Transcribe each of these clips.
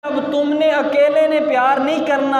اب تم نے اکیلے نے پیار نہیں کرنا،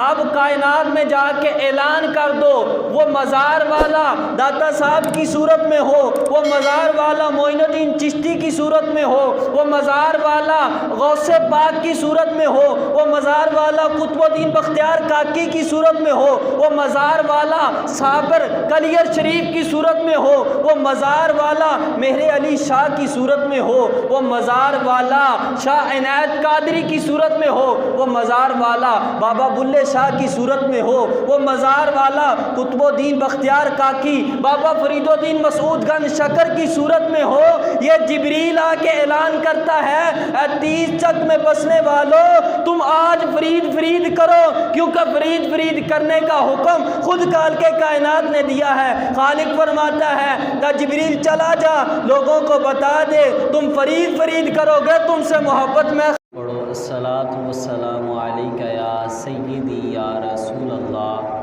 اب کائنات میں جا کے اعلان کر دو، وہ مزار والا داتا صاحب کی صورت میں ہو، وہ مزار والا معین الدین چشتی کی صورت میں ہو، وہ مزار والا غوث پاک کی صورت میں ہو، وہ مزار والا قطب الدین بختیار کاکی کی صورت میں ہو، وہ مزار والا صابر کلیر شریف کی صورت میں ہو، وہ مزار والا مہر علی شاہ کی صورت میں ہو، وہ مزار والا شاہ عنایت قادری کی صورت میں ہو، وہ مزار والا بابا بلے شاہ کی صورت میں ہو، وہ مزار والا قطب الدین بختیار کاکی بابا فرید الدین مسعود گنج شکر کی صورت میں ہو، یہ جبریل آ کے اعلان کرتا ہے اے 30 چک میں بسنے والوں تم آج فرید فرید کرو، کیونکہ فرید فرید کرنے کا حکم خود خالق کائنات نے دیا ہے۔ خالق فرماتا ہے کہ جبریل چلا جا لوگوں کو بتا دے تم فرید فرید کرو گے تم سے محبت میں پڑھو الصلاۃ والسلام علیک یا سیدی یا رسول اللہ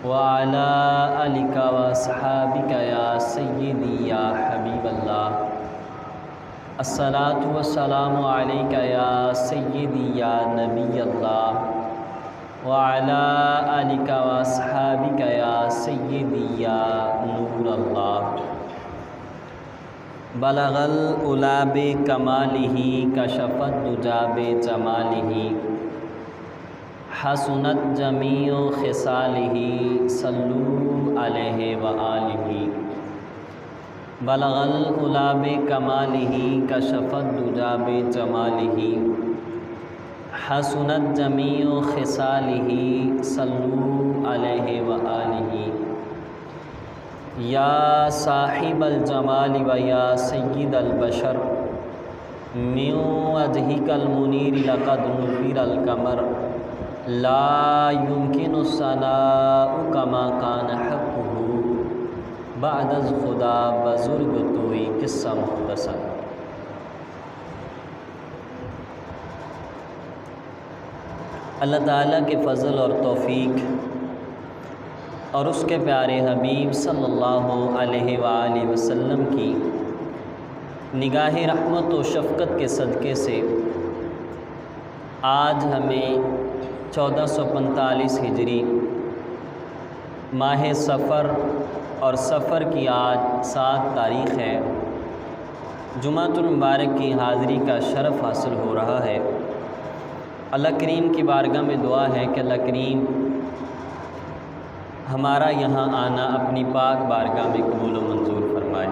وعلی آلک واصحابک یا سیدی یا حبیب اللہ۔ الصلاۃ والسلام علیک یا سیدی یا نبی اللہ وعلی آلک واصحابک یا سیدی یا نور اللہ۔ بلغ العلا بکمالہ کشف الدجی بجمالہ حسنت جمیع خصالہ صلوا علیہ وآلہ۔ بلغ العلا بکمالہ کشف الدجی بجمالہ حسنت جمیع خصالہ صلوا علیہ وآلہ۔ یا صاحب الجمال و یا سید البشر من وجہک المنیر لقد نفر القمر لا يمکن الثناء کما کان حقہ بعد از خدا بزرگ توئی قصہ مختصر۔ اللہ تعالیٰ کے فضل اور توفیق اور اس کے پیارے حبیب صلی اللہ علیہ وآلہ وسلم کی نگاہ رحمت و شفقت کے صدقے سے آج ہمیں 1445 ہجری ماہ سفر اور سفر کی آج 7 تاریخ ہے، جمعۃ المبارک کی حاضری کا شرف حاصل ہو رہا ہے۔ اللہ کریم کی بارگاہ میں دعا ہے کہ اللہ کریم ہمارا یہاں آنا اپنی پاک بارگاہ میں قبول و منظور فرمائے،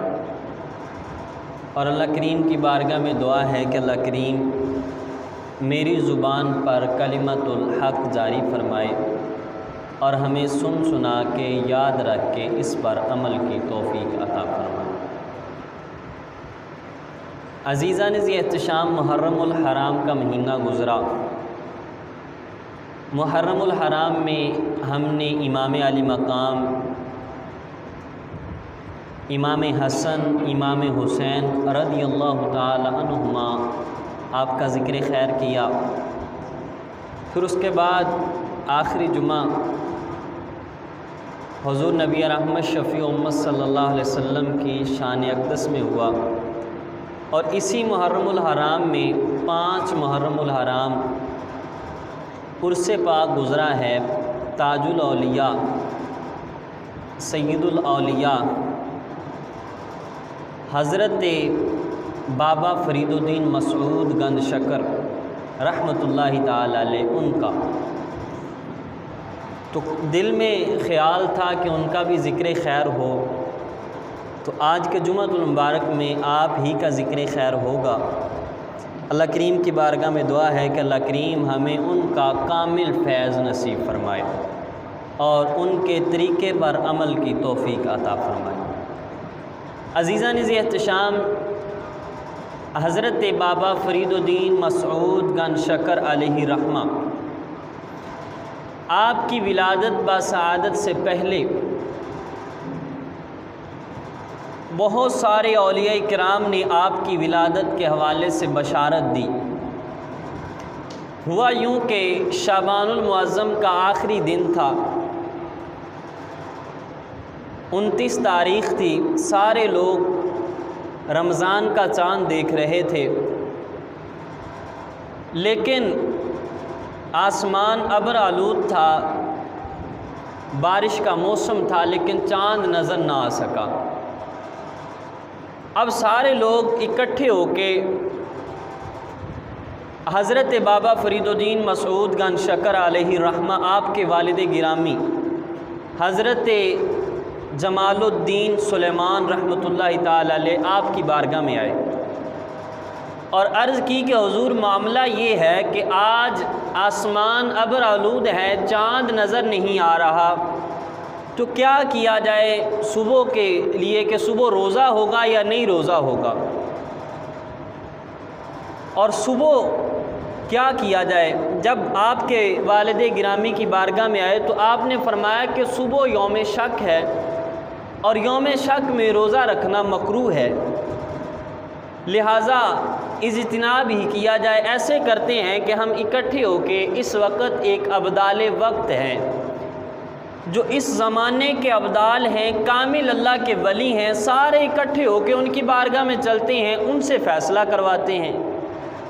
اور اللہ کریم کی بارگاہ میں دعا ہے کہ اللہ کریم میری زبان پر کلمت الحق جاری فرمائے اور ہمیں سن سنا کے یاد رکھ کے اس پر عمل کی توفیق عطا فرمائے۔ عزیزان ذی احتشام، محرم الحرام کا مہینہ گزرا۔ محرم الحرام میں ہم نے امام علی مقام امام حسن امام حسین رضی اللہ تعالی عنہما آپ کا ذکر خیر کیا، پھر اس کے بعد آخری جمعہ حضور نبی رحمت شفیع امت صلی اللہ علیہ وسلم کی شان اقدس میں ہوا، اور اسی محرم الحرام میں 5 محرم الحرام عرس پاک گزرا ہے۔ تاج الاولیاء سید الاولیاء حضرت بابا فرید الدین مسعود گنج شکر رحمۃ اللہ تعالی علیہ ان کا، تو دل میں خیال تھا کہ ان کا بھی ذکر خیر ہو، تو آج کے جمعۃ المبارک میں آپ ہی کا ذکر خیر ہوگا۔ اللہ کریم کی بارگاہ میں دعا ہے کہ اللہ کریم ہمیں ان کا کامل فیض نصیب فرمائے اور ان کے طریقے پر عمل کی توفیق عطا فرمائے۔ عزیزان ذی احتشام، حضرت بابا فرید الدین مسعود گنج شکر علیہ رحمہ آپ کی ولادت بسعادت سے پہلے بہت سارے اولیاء کرام نے آپ کی ولادت کے حوالے سے بشارت دی۔ ہوا یوں کہ شعبان المعظم کا آخری دن تھا، 29 تاریخ تھی، سارے لوگ رمضان کا چاند دیکھ رہے تھے۔ لیکن آسمان ابر آلود تھا، بارش کا موسم تھا، لیکن چاند نظر نہ آ سکا۔ اب سارے لوگ اکٹھے ہو کے حضرت بابا فرید الدین مسعود گنج شکر علیہ رحمہ آپ کے والد گرامی حضرت جمال الدین سلیمان رحمۃ اللہ تعالی علیہ آپ کی بارگاہ میں آئے اور عرض کی کہ حضور معاملہ یہ ہے کہ آج آسمان ابر آلود ہے، چاند نظر نہیں آ رہا، تو کیا کیا جائے صبح کے لیے، کہ صبح روزہ ہوگا یا نہیں روزہ ہوگا، اور صبح کیا کیا جائے۔ جب آپ کے والد گرامی کی بارگاہ میں آئے تو آپ نے فرمایا کہ صبح یوم شک ہے اور یوم شک میں روزہ رکھنا مکروہ ہے، لہٰذا اجتناب ہی کیا جائے۔ ایسے کرتے ہیں کہ ہم اکٹھے ہو کے اس وقت ایک ابدال وقت ہیں جو اس زمانے کے ابدال ہیں، کامل اللہ کے ولی ہیں، سارے اکٹھے ہو کے ان کی بارگاہ میں چلتے ہیں، ان سے فیصلہ کرواتے ہیں۔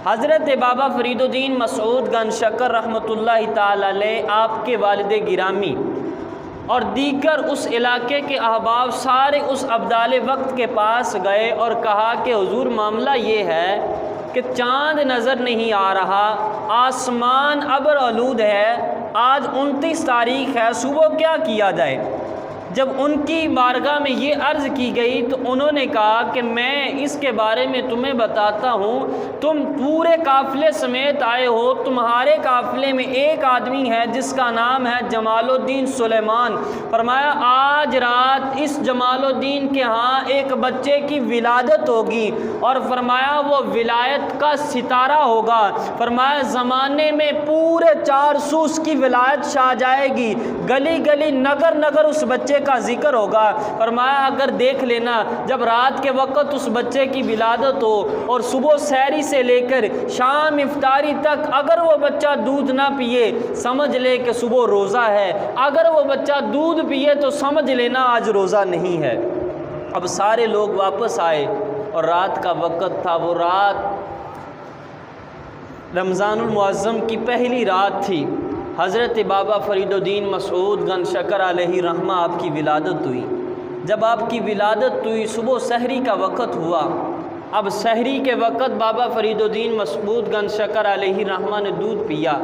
حضرت بابا فرید الدین مسعود گنج شکر رحمۃ اللہ تعالی علیہ آپ کے والد گرامی اور دیگر اس علاقے کے احباب سارے اس ابدال وقت کے پاس گئے اور کہا کہ حضور معاملہ یہ ہے کہ چاند نظر نہیں آ رہا، آسمان ابر آلود ہے، آج 29 تاریخ ہے، صبح کیا کیا جائے۔ جب ان کی بارگاہ میں یہ عرض کی گئی تو انہوں نے کہا کہ میں اس کے بارے میں تمہیں بتاتا ہوں، تم پورے قافلے سمیت آئے ہو، تمہارے قافلے میں ایک آدمی ہے جس کا نام ہے جمال الدین سلیمان۔ فرمایا آج رات اس جمال الدین کے ہاں ایک بچے کی ولادت ہوگی، اور فرمایا وہ ولایت کا ستارہ ہوگا، فرمایا زمانے میں پورے 400 اس کی ولایت چھا جائے گی، گلی گلی نگر نگر اس بچے کا ذکر ہوگا۔ فرمایا اگر دیکھ لینا جب رات کے وقت اس بچے کی ولادت ہو اور صبح سحری سے لے کر شام افطاری تک اگر وہ بچہ دودھ نہ پیے سمجھ لے کہ صبح روزہ ہے، اگر وہ بچہ دودھ پیے تو سمجھ لینا آج روزہ نہیں ہے۔ اب سارے لوگ واپس آئے اور رات کا وقت تھا، وہ رات رمضان المعظم کی پہلی رات تھی، حضرت بابا فرید الدین مسعود گنج شکر علیہ رحمہ آپ کی ولادت ہوئی۔ جب آپ کی ولادت ہوئی صبح سحری کا وقت ہوا، اب سحری کے وقت بابا فرید الدین مسعود گنج شکر علیہ رحمہ نے دودھ پیا،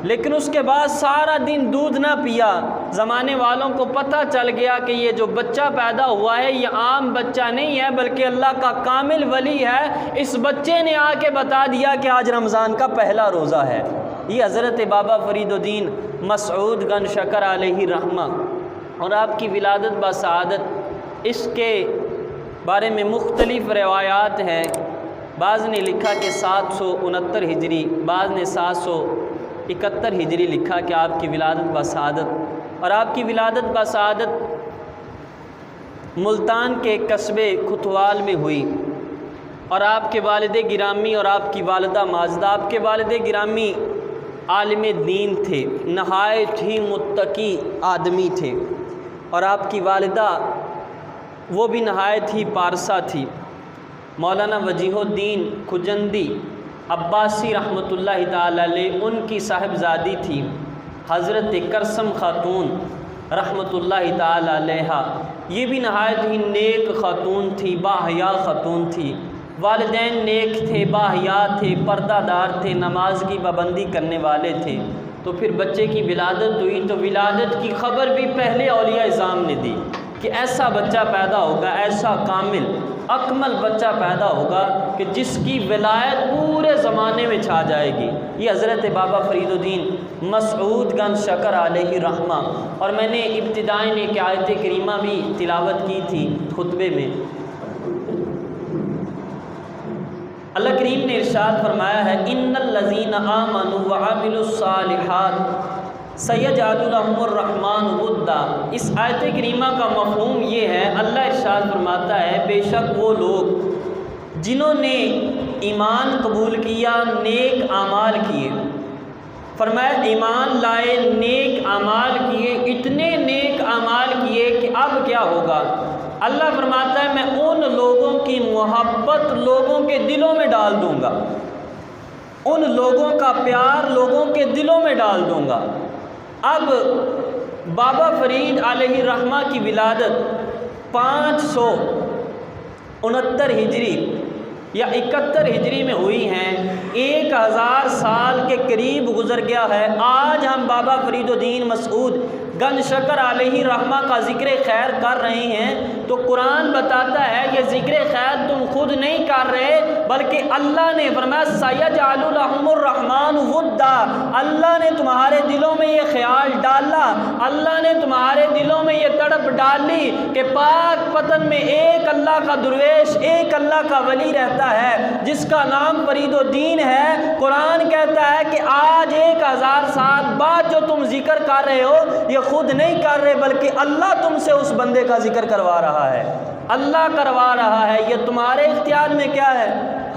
لیکن اس کے بعد سارا دن دودھ نہ پیا۔ زمانے والوں کو پتہ چل گیا کہ یہ جو بچہ پیدا ہوا ہے یہ عام بچہ نہیں ہے بلکہ اللہ کا کامل ولی ہے۔ اس بچے نے آ کے بتا دیا کہ آج رمضان کا پہلا روزہ ہے۔ یہ حضرت بابا فرید الدین مسعود گنج شکر علیہ رحمہ اور آپ کی ولادت بسعادت، اس کے بارے میں مختلف روایات ہیں۔ بعض نے لکھا کہ 769 ہجری، بعض نے 771 ہجری لکھا کہ آپ کی ولادت بسعادت، اور آپ کی ولادت بسعادت ملتان کے قصبے کھتوال میں ہوئی، اور آپ کے والد گرامی اور آپ کی والدہ ماجدہ، آپ کے والد گرامی عالم دین تھے، نہایت ہی متقی آدمی تھے، اور آپ کی والدہ وہ بھی نہایت ہی پارسا تھی۔ مولانا وجیہ الدین کھجندی عباسی رحمۃ اللہ تعالی علیہ ان کی صاحبزادی تھی، حضرت کرسم خاتون رحمۃ اللہ تعالی علیہ، یہ بھی نہایت ہی نیک خاتون تھی، باحیا خاتون تھی، والدین نیک تھے، باحیا تھے، پردہ دار تھے، نماز کی پابندی کرنے والے تھے۔ تو پھر بچے کی ولادت ہوئی تو ولادت کی خبر بھی پہلے اولیاء اعظام نے دی کہ ایسا بچہ پیدا ہوگا، ایسا کامل اکمل بچہ پیدا ہوگا کہ جس کی ولایت پورے زمانے میں چھا جائے گی۔ یہ حضرت بابا فرید الدین مسعود گنج شکر علیہ رحمہ، اور میں نے ابتدائیں ایک آیت کریمہ بھی تلاوت کی تھی خطبے میں۔ اللہ کریم نے ارشاد فرمایا ہے ان الذین آمنوا وعملوا الصالحات سیجعل لهم الرحمن ودا۔ اس آیت کریمہ کا مفہوم یہ ہے، اللہ ارشاد فرماتا ہے بے شک وہ لوگ جنہوں نے ایمان قبول کیا، نیک اعمال کیے، فرمایا ایمان لائے، نیک اعمال کیے، اتنے نیک اعمال کیے کہ اب کیا ہوگا؟ اللہ فرماتا ہے میں ان لوگوں کی محبت لوگوں کے دلوں میں ڈال دوں گا، ان لوگوں کا پیار لوگوں کے دلوں میں ڈال دوں گا۔ اب بابا فرید علیہ الرحمہ کی ولادت 569 ہجری یا 71 ہجری میں ہوئی ہیں، 1000 سال کے قریب گزر گیا ہے۔ آج ہم بابا فرید الدین مسعود گنج شکر علیہ الرحمہ کا ذکر خیر کر رہے ہیں، تو قرآن بتاتا ہے یہ ذکر خیر تم خود نہیں کر رہے، بلکہ اللہ نے فرمایا سَيَجْعَلُ لَهُمُ الرَّحْمَنُ وُدًّا، اللہ نے تمہارے دلوں میں یہ خیال ڈالا، اللہ نے تمہارے دلوں میں یہ تڑپ ڈالی کہ پاک پتن میں ایک اللہ کا درویش، ایک اللہ کا ولی رہتا ہے جس کا نام فرید الدین ہے۔ قرآن کہتا ہے کہ آج 1000 سال بعد جو تم ذکر کر رہے ہو یہ خود نہیں کر رہے، بلکہ اللہ تم سے اس بندے کا ذکر کروا رہا ہے، اللہ کروا رہا ہے۔ یہ تمہارے اختیار میں کیا ہے؟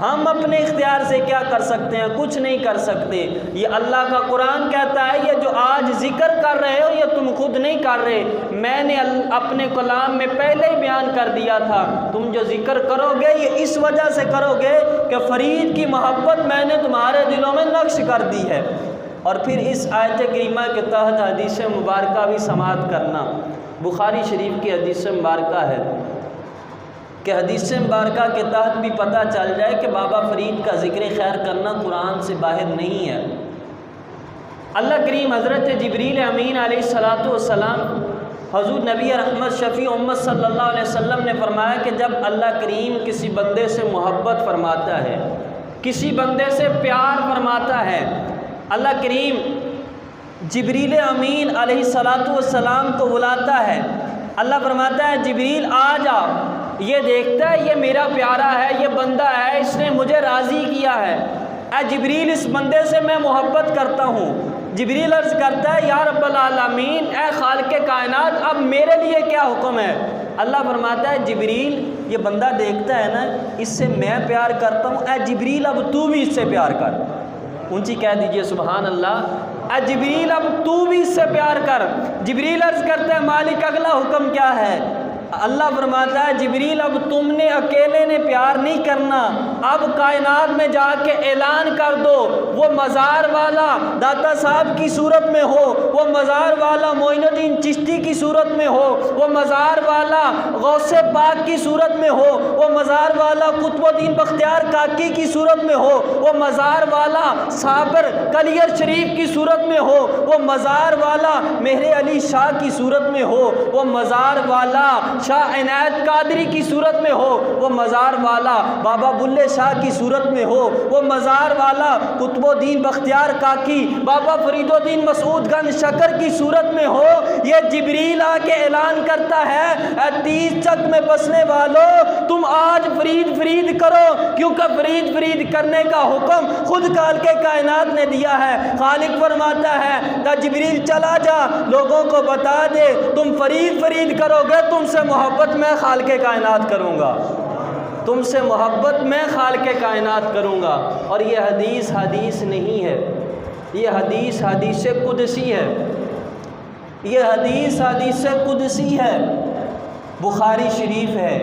ہم اپنے اختیار سے کیا کر سکتے ہیں؟ کچھ نہیں کر سکتے۔ یہ اللہ کا قرآن کہتا ہے یہ جو آج ذکر کر رہے ہو یہ تم خود نہیں کر رہے، میں نے اپنے کلام میں پہلے ہی بیان کر دیا تھا، تم جو ذکر کرو گے یہ اس وجہ سے کرو گے کہ فرید کی محبت میں نے تمہارے دلوں میں نقش کر دی ہے۔ اور پھر اس آیت کریمہ کے تحت حدیث مبارکہ بھی سماعت کرنا۔ بخاری شریف کی حدیث مبارکہ ہے کہ حدیث مبارکہ کے تحت بھی پتہ چل جائے کہ بابا فرید کا ذکر خیر کرنا قرآن سے باہر نہیں ہے۔ اللہ کریم حضرت جبریل امین علیہ السلام حضور نبی رحمت شفیع امت صلی اللہ علیہ وسلم نے فرمایا کہ جب اللہ کریم کسی بندے سے محبت فرماتا ہے، کسی بندے سے پیار فرماتا ہے، اللہ کریم جبریل امین علیہ السلام کو بلاتا ہے، اللہ فرماتا ہے جبریل آ جا، یہ دیکھتا ہے یہ میرا پیارا ہے، یہ بندہ ہے، اس نے مجھے راضی کیا ہے، اے جبریل اس بندے سے میں محبت کرتا ہوں۔ جبریل عرض کرتا ہے یا رب العالمین، اے خالق کائنات اب میرے لیے کیا حکم ہے؟ اللہ فرماتا ہے جبریل یہ بندہ دیکھتا ہے نا اس سے میں پیار کرتا ہوں، اے جبریل اب تو بھی اس سے پیار کر۔ اونچی کہہ دیجئے سبحان اللہ، اے جبریل اب تو بھی اس سے پیار کر۔ جبریل عرض کرتا ہے مالک اگلا حکم کیا ہے؟ اللہ فرماتا ہے جبریل اب تم نے اکیلے نے پیار نہیں کرنا، اب کائنات میں جا کے اعلان کر دو وہ مزار والا داتا صاحب کی صورت میں ہو، وہ مزار والا معین الدین چشتی کی صورت میں ہو، وہ مزار والا غوث پاک کی صورت میں ہو، وہ مزار والا قطب الدین بختیار کاکی کی صورت میں ہو، وہ مزار والا صابر کلیر شریف کی صورت میں ہو، وہ مزار والا مہر علی شاہ کی صورت میں ہو، وہ مزار والا شاہ عنایت قادری کی صورت میں ہو، وہ مزار والا بابا بلے شاہ کی صورت میں ہو، وہ مزار والا قطب الدین بختیار کاکی بابا فرید الدین مسعود گنج شکر کی صورت میں ہو۔ یہ جبریل آ کے اعلان کرتا ہے اے 30 چک میں بسنے والوں تم آج فرید فرید کرو، کیونکہ فرید فرید کرنے کا حکم خود خالق کائنات نے دیا ہے۔ خالق فرماتا ہے کہ جبریل چلا جا لوگوں کو بتا دے تم فرید فرید کرو گے تم سے محبت میں خالق کائنات کروں گا، تم سے محبت میں خالق کائنات کروں گا۔ اور یہ حدیث نہیں ہے، یہ حدیث قدسی ہے، یہ حدیث قدسی ہے، بخاری شریف ہے۔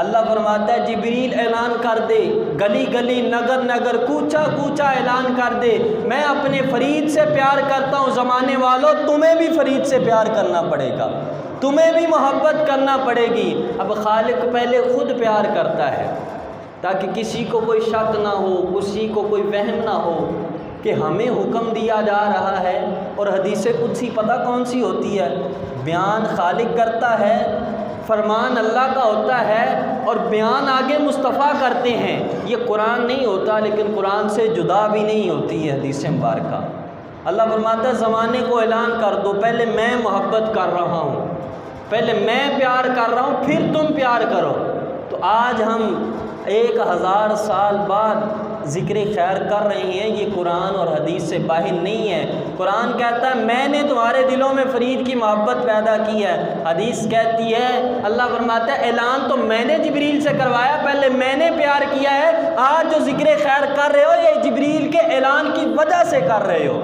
اللہ فرماتا ہے جبریل اعلان کر دے، گلی گلی نگر نگر کوچا کوچا اعلان کر دے میں اپنے فرید سے پیار کرتا ہوں۔ زمانے والوں تمہیں بھی فرید سے پیار کرنا پڑے گا، تمہیں بھی محبت کرنا پڑے گی۔ اب خالق پہلے خود پیار کرتا ہے تاکہ کسی کو کوئی شک نہ ہو، کسی کو کوئی وہم نہ ہو کہ ہمیں حکم دیا جا رہا ہے۔ اور حدیث قدسی پتہ کون سی ہوتی ہے؟ بیان خالق کرتا ہے، فرمان اللہ کا ہوتا ہے، اور بیان آگے مصطفیٰ کرتے ہیں۔ یہ قرآن نہیں ہوتا، لیکن قرآن سے جدا بھی نہیں ہوتی ہے حدیث مبارکہ۔ اللہ فرماتا ہے زمانے کو اعلان کر دو پہلے میں محبت کر رہا ہوں، پہلے میں پیار کر رہا ہوں پھر تم پیار کرو۔ تو آج ہم 1000 سال بعد ذکر خیر کر رہے ہیں، یہ قرآن اور حدیث سے باہر نہیں ہے۔ قرآن کہتا ہے میں نے تمہارے دلوں میں فرید کی محبت پیدا کی ہے، حدیث کہتی ہے اللہ فرماتا ہے اعلان تو میں نے جبریل سے کروایا، پہلے میں نے پیار کیا ہے، آج جو ذکر خیر کر رہے ہو یہ جبریل کے اعلان کی وجہ سے کر رہے ہو،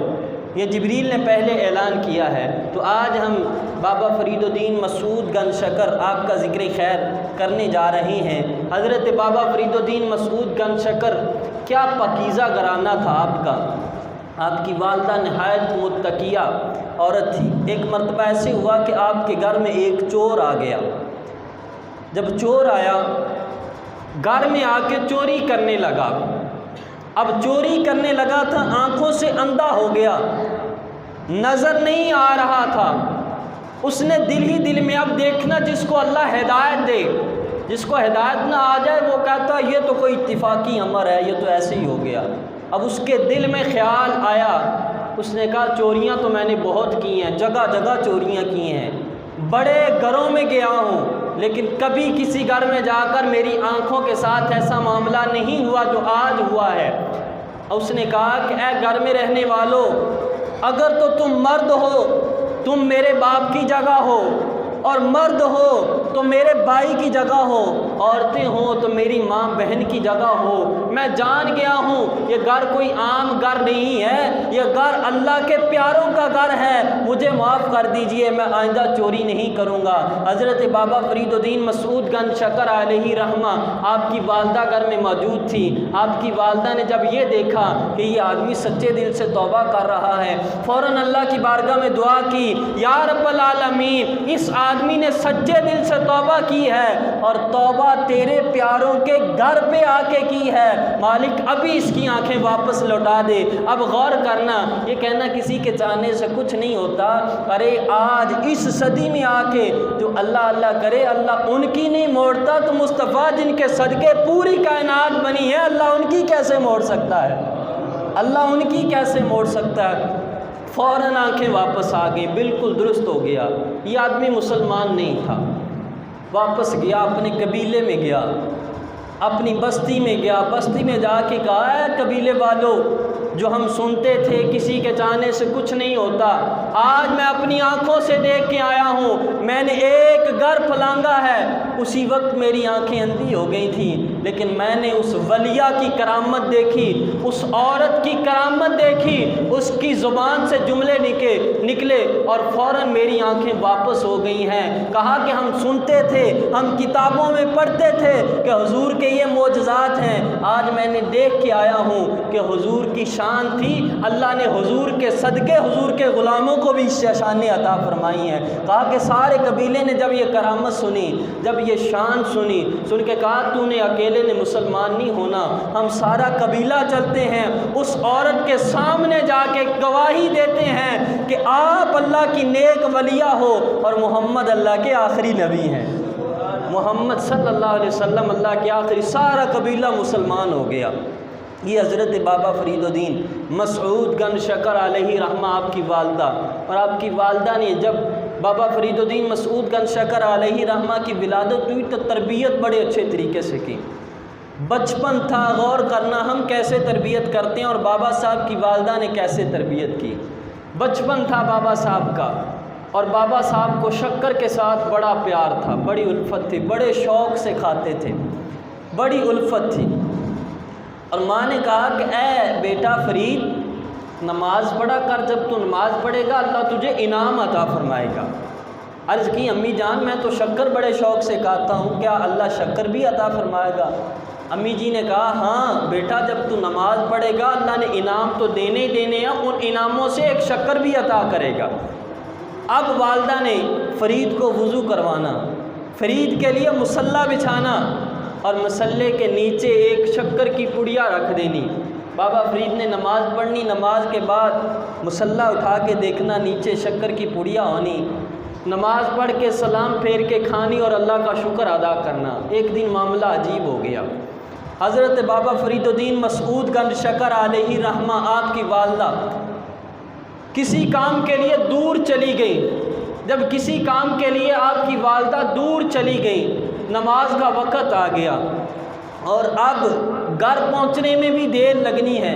یہ جبریل نے پہلے اعلان کیا ہے۔ تو آج ہم بابا فرید الدین مسعود گنج شکر آپ کا ذکر خیر کرنے جا رہے ہیں۔ حضرت بابا فرید الدین مسعود گنج شکر کیا پاکیزہ گھرانہ تھا آپ کا، آپ کی والدہ نہایت متقیہ عورت تھی۔ ایک مرتبہ ایسے ہوا کہ آپ کے گھر میں ایک چور آ گیا۔ جب چور آیا گھر میں آ کے چوری کرنے لگا، اب چوری کرنے لگا تھا، آنکھوں سے اندھا ہو گیا، نظر نہیں آ رہا تھا۔ اس نے دل ہی دل میں، اب دیکھنا جس کو اللہ ہدایت دے، جس کو ہدایت نہ آ جائے وہ کہتا یہ تو کوئی اتفاقی امر ہے، یہ تو ایسے ہی ہو گیا۔ اب اس کے دل میں خیال آیا، اس نے کہا چوریاں تو میں نے بہت کی ہیں، جگہ جگہ چوریاں کی ہیں، بڑے گھروں میں گیا ہوں، لیکن کبھی کسی گھر میں جا کر میری آنکھوں کے ساتھ ایسا معاملہ نہیں ہوا جو آج ہوا ہے۔ اس نے کہا کہ اے گھر میں رہنے والوں، اگر تو تم مرد ہو تم میرے باپ کی جگہ ہو، اور مرد ہو تو میرے بھائی کی جگہ ہو، عورتیں ہوں تو میری ماں بہن کی جگہ ہو۔ میں جان گیا ہوں یہ گھر کوئی عام گھر نہیں ہے، یہ گھر اللہ کے پیاروں کا گھر ہے، مجھے معاف کر دیجئے، میں آئندہ چوری نہیں کروں گا۔ حضرت بابا فرید الدین مسعود گنج شکر علیہ رحمہ آپ کی والدہ گھر میں موجود تھی۔ آپ کی والدہ نے جب یہ دیکھا کہ یہ آدمی سچے دل سے توبہ کر رہا ہے، فوراً اللہ کی بارگاہ میں دعا کی، یا رب العالمین اس آدمی نے سچے دل سے توبہ کی ہے اور توبہ تیرے پیاروں کے گھر پہ آ کے کی ہے، مالک ابھی اس کی آنکھیں واپس لوٹا دے۔ اب غور کرنا، یہ کہنا کسی کے چاہنے سے کچھ نہیں ہوتا، ارے آج اس صدی میں آ کے جو اللہ اللہ کرے اللہ ان کی نہیں موڑتا تو مصطفیٰ جن کے صدقے پوری کائنات بنی ہے اللہ ان کی کیسے موڑ سکتا ہے، اللہ ان کی کیسے موڑ سکتا ہے۔ فوراً آنکھیں واپس آ گئی، بالکل درست ہو گیا۔ یہ آدمی مسلمان نہیں تھا، واپس گیا، اپنے قبیلے میں گیا، اپنی بستی میں گیا، بستی میں جا کے کہا ہے قبیلے والوں، جو ہم سنتے تھے کسی کے چاہنے سے کچھ نہیں ہوتا، آج میں اپنی آنکھوں سے دیکھ کے آیا ہوں، میں نے ایک گھر پھلانگا ہے، اسی وقت میری آنکھیں اندھی ہو گئی تھیں، لیکن میں نے اس ولیہ کی کرامت دیکھی، اس عورت کی کرامت دیکھی، اس کی زبان سے جملے نکلے اور فوراً میری آنکھیں واپس ہو گئی ہیں۔ کہا کہ ہم سنتے تھے، ہم کتابوں میں پڑھتے تھے کہ حضور کے یہ معجزات ہیں، آج میں نے دیکھ کے آیا ہوں کہ حضور کی شان تھی، اللہ نے حضور کے صدقے حضور کے غلاموں کو بھی شانیں عطا فرمائی ہیں۔ کہا کہ سارے قبیلے نے جب یہ کرامت سنی، جب یہ شان سنی، سن کے کہا تو نے اکیلے نے مسلمان نہیں ہونا، ہم سارا قبیلہ چلتے ہیں، اس عورت کے سامنے جا کے گواہی دیتے ہیں کہ آپ اللہ کی نیک ولیہ ہو اور محمد اللہ کے آخری نبی ہیں، محمد صلی اللہ علیہ وسلم اللہ کے آخری۔ سارا قبیلہ مسلمان ہو گیا۔ یہ حضرت بابا فرید الدین مسعود گنج شکر علیہ رحمہ آپ کی والدہ، اور آپ کی والدہ نے جب بابا فرید الدین مسعود گنج شکر علیہ رحمہ کی ولادت ہوئی تو تربیت بڑے اچھے طریقے سے کی۔ بچپن تھا، غور کرنا ہم کیسے تربیت کرتے ہیں اور بابا صاحب کی والدہ نے کیسے تربیت کی۔ بچپن تھا بابا صاحب کا، اور بابا صاحب کو شکر کے ساتھ بڑا پیار تھا، بڑی الفت تھی، بڑے شوق سے کھاتے تھے، بڑی الفت تھی۔ اور ماں نے کہا کہ اے بیٹا فرید نماز پڑھا کر، جب تو نماز پڑھے گا اللہ تجھے انعام عطا فرمائے گا۔ عرض کی امی جان میں تو شکر بڑے شوق سے کھاتا ہوں، کیا اللہ شکر بھی عطا فرمائے گا؟ امی جی نے کہا ہاں بیٹا جب تو نماز پڑھے گا اللہ نے انعام تو دینے ہی دینے ہیں، ان انعاموں سے ایک شکر بھی عطا کرے گا۔ اب والدہ نے فرید کو وضو کروانا، فرید کے لیے مصلی بچھانا اور مصلے کے نیچے ایک شکر کی پڑیا رکھ دینی۔ بابا فرید نے نماز پڑھنی، نماز کے بعد مصلی اٹھا کے دیکھنا نیچے شکر کی پڑیا ہونی، نماز پڑھ کے سلام پھیر کے کھانی اور اللہ کا شکر ادا کرنا۔ ایک دن معاملہ عجیب ہو گیا۔ حضرت بابا فرید الدین مسعود گنج شکر علیہ رحمہ آپ کی والدہ کسی کام کے لیے دور چلی گئی۔ جب کسی کام کے لیے آپ کی والدہ دور چلی گئی، نماز کا وقت آ گیا اور اب گھر پہنچنے میں بھی دیر لگنی ہے،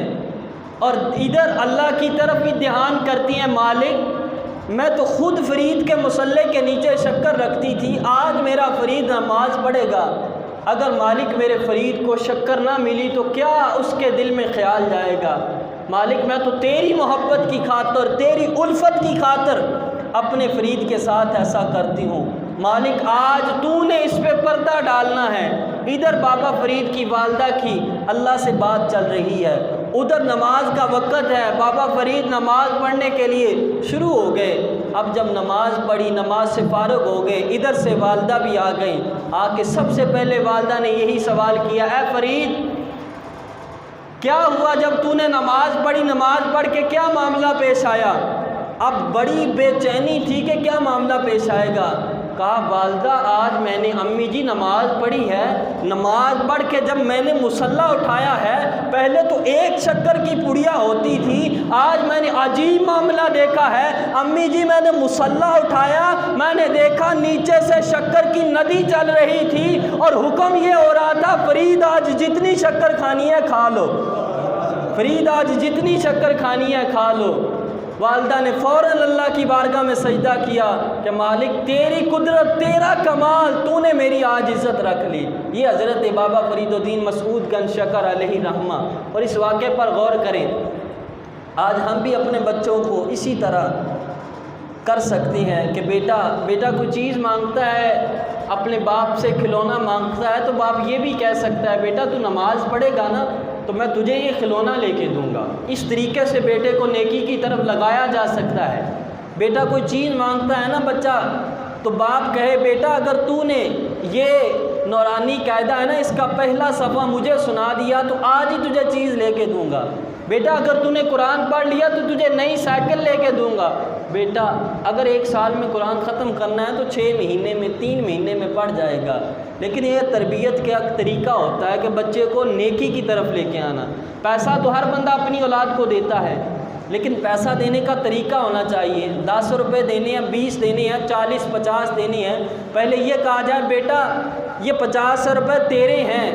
اور ادھر اللہ کی طرف بھی دھیان کرتی ہیں، مالک میں تو خود فرید کے مصلی کے نیچے شکر رکھتی تھی، آج میرا فرید نماز پڑھے گا، اگر مالک میرے فرید کو شکر نہ ملی تو کیا اس کے دل میں خیال جائے گا؟ مالک میں تو تیری محبت کی خاطر، تیری الفت کی خاطر اپنے فرید کے ساتھ ایسا کرتی ہوں، مالک آج تو نے اس پہ پردہ ڈالنا ہے، ادھر بابا فرید کی والدہ کی اللہ سے بات چل رہی ہے، ادھر نماز کا وقت ہے، بابا فرید نماز پڑھنے کے لیے شروع ہو گئے۔ اب جب نماز پڑھی، نماز سے فارغ ہو گئے، ادھر سے والدہ بھی آ گئیں۔ آ کے سب سے پہلے والدہ نے یہی سوال کیا، اے فرید کیا ہوا جب تو نے نماز پڑھی، نماز پڑھ کے کیا معاملہ پیش آیا؟ اب بڑی بے چینی تھی کہ کیا معاملہ پیش آئے گا۔ کہا والدہ آج میں نے امی جی نماز پڑھی ہے، نماز پڑھ کے جب میں نے مصلی اٹھایا ہے، پہلے تو ایک شکر کی پڑیا ہوتی تھی، آج میں نے عجیب معاملہ دیکھا ہے امی جی، میں نے مصلی اٹھایا، میں نے دیکھا نیچے سے شکر کی ندی چل رہی تھی اور حکم یہ ہو رہا تھا فرید آج جتنی شکر کھانی ہے کھا لو، فرید آج جتنی شکر کھانی ہے کھا لو۔ والدہ نے فوراً اللہ کی بارگاہ میں سجدہ کیا کہ مالک تیری قدرت، تیرا کمال، تو نے میری آج عزت رکھ لی۔ یہ حضرت بابا فرید الدین مسعود گنج شکر علیہ رحمہ، اور اس واقعے پر غور کریں۔ آج ہم بھی اپنے بچوں کو اسی طرح کر سکتے ہیں کہ بیٹا کوئی چیز مانگتا ہے، اپنے باپ سے کھلونا مانگتا ہے، تو باپ یہ بھی کہہ سکتا ہے بیٹا تو نماز پڑھے گا نا تو میں تجھے یہ کھلونا لے کے دوں گا۔ اس طریقے سے بیٹے کو نیکی کی طرف لگایا جا سکتا ہے۔ بیٹا کوئی چیز مانگتا ہے نا بچہ، تو باپ کہے بیٹا اگر تو نے یہ نورانی قاعدہ ہے نا اس کا پہلا صفحہ مجھے سنا دیا تو آج ہی تجھے چیز لے کے دوں گا۔ بیٹا اگر تو نے قرآن پڑھ لیا تو تجھے نئی سائیکل لے کے دوں گا۔ بیٹا اگر 1 سال میں قرآن ختم کرنا ہے تو 6 مہینے میں 3 مہینے میں پڑھ جائے گا۔ لیکن یہ تربیت کا طریقہ ہوتا ہے کہ بچے کو نیکی کی طرف لے کے آنا۔ پیسہ تو ہر بندہ اپنی اولاد کو دیتا ہے، لیکن پیسہ دینے کا طریقہ ہونا چاہیے۔ 10 روپے دینے ہیں، 20 دینے ہیں، 40 50 دینے ہیں، پہلے یہ کہا جائے بیٹا یہ 50 روپے تیرے ہیں،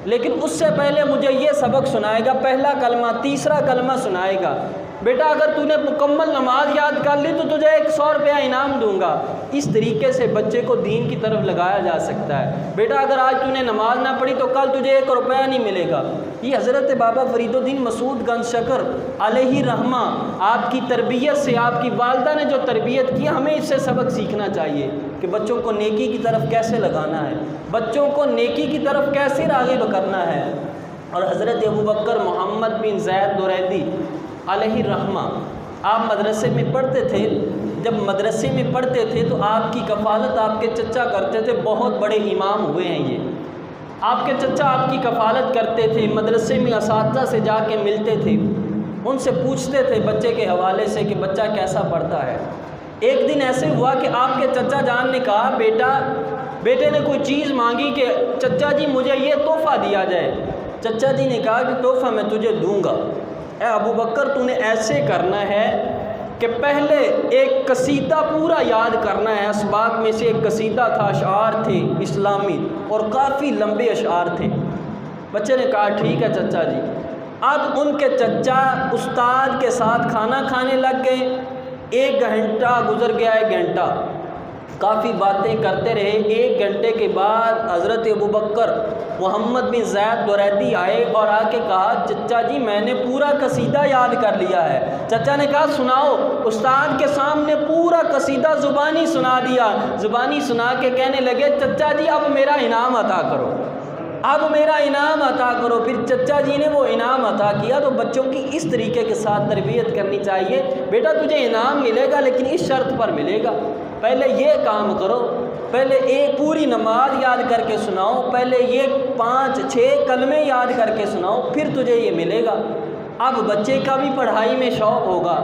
لیکن اس سے پہلے مجھے یہ سبق سنائے گا، پہلا کلمہ، تیسرا کلمہ سنائے گا۔ بیٹا اگر تو نے مکمل نماز یاد کر لی تو تجھے 100 روپیہ انعام دوں گا۔ اس طریقے سے بچے کو دین کی طرف لگایا جا سکتا ہے۔ بیٹا اگر آج تو نے نماز نہ پڑھی تو کل تجھے 1 روپیہ نہیں ملے گا۔ یہ حضرت بابا فرید الدین مسعود گنج شکر علیہ رحمہ، آپ کی تربیت سے، آپ کی والدہ نے جو تربیت کی، ہمیں اس سے سبق سیکھنا چاہیے کہ بچوں کو نیکی کی طرف کیسے لگانا ہے، بچوں کو نیکی کی طرف کیسے راغب کرنا ہے۔ اور حضرت ابوبکر محمد بن زید دوریدی علیہ رحمہ، آپ مدرسے میں پڑھتے تھے، جب مدرسے میں پڑھتے تھے تو آپ کی کفالت آپ کے چچا کرتے تھے، بہت بڑے امام ہوئے ہیں یہ۔ آپ کے چچا آپ کی کفالت کرتے تھے، مدرسے میں اساتذہ سے جا کے ملتے تھے، ان سے پوچھتے تھے بچے کے حوالے سے کہ بچہ کیسا پڑھتا ہے۔ ایک دن ایسے ہوا کہ آپ کے چچا جان نے کہا بیٹے نے کوئی چیز مانگی کہ چچا جی مجھے یہ تحفہ دیا جائے۔ چچا جی نے کہا کہ تحفہ میں تجھے دوں گا، اے ابو بکر تو نے ایسے کرنا ہے کہ پہلے ایک قصیدہ پورا یاد کرنا ہے۔ اسباق میں سے ایک قصیدہ تھا، اشعار تھے اسلامی اور کافی لمبے اشعار تھے۔ بچے نے کہا ٹھیک ہے چچا جی۔ اب ان کے چچا استاد کے ساتھ کھانا کھانے لگ گئے۔ 1 گھنٹہ گزر گیا، 1 گھنٹہ کافی باتیں کرتے رہے۔ 1 گھنٹے کے بعد حضرت ابوبکر محمد بن زید دوریدی آئے اور آ کے کہا چچا جی میں نے پورا قصیدہ یاد کر لیا ہے۔ چچا نے کہا سناؤ۔ استاد کے سامنے پورا قصیدہ زبانی سنا دیا۔ زبانی سنا کے کہنے لگے چچا جی اب میرا انعام عطا کرو، اب میرا انعام عطا کرو۔ پھر چچا جی نے وہ انعام عطا کیا۔ تو بچوں کی اس طریقے کے ساتھ تربیت کرنی چاہیے، بیٹا تجھے انعام ملے گا لیکن اس شرط پر ملے گا، پہلے یہ کام کرو، پہلے ایک پوری نماز یاد کر کے سناؤ، پہلے یہ 5-6 کلمے یاد کر کے سناؤ، پھر تجھے یہ ملے گا۔ اب بچے کا بھی پڑھائی میں شوق ہوگا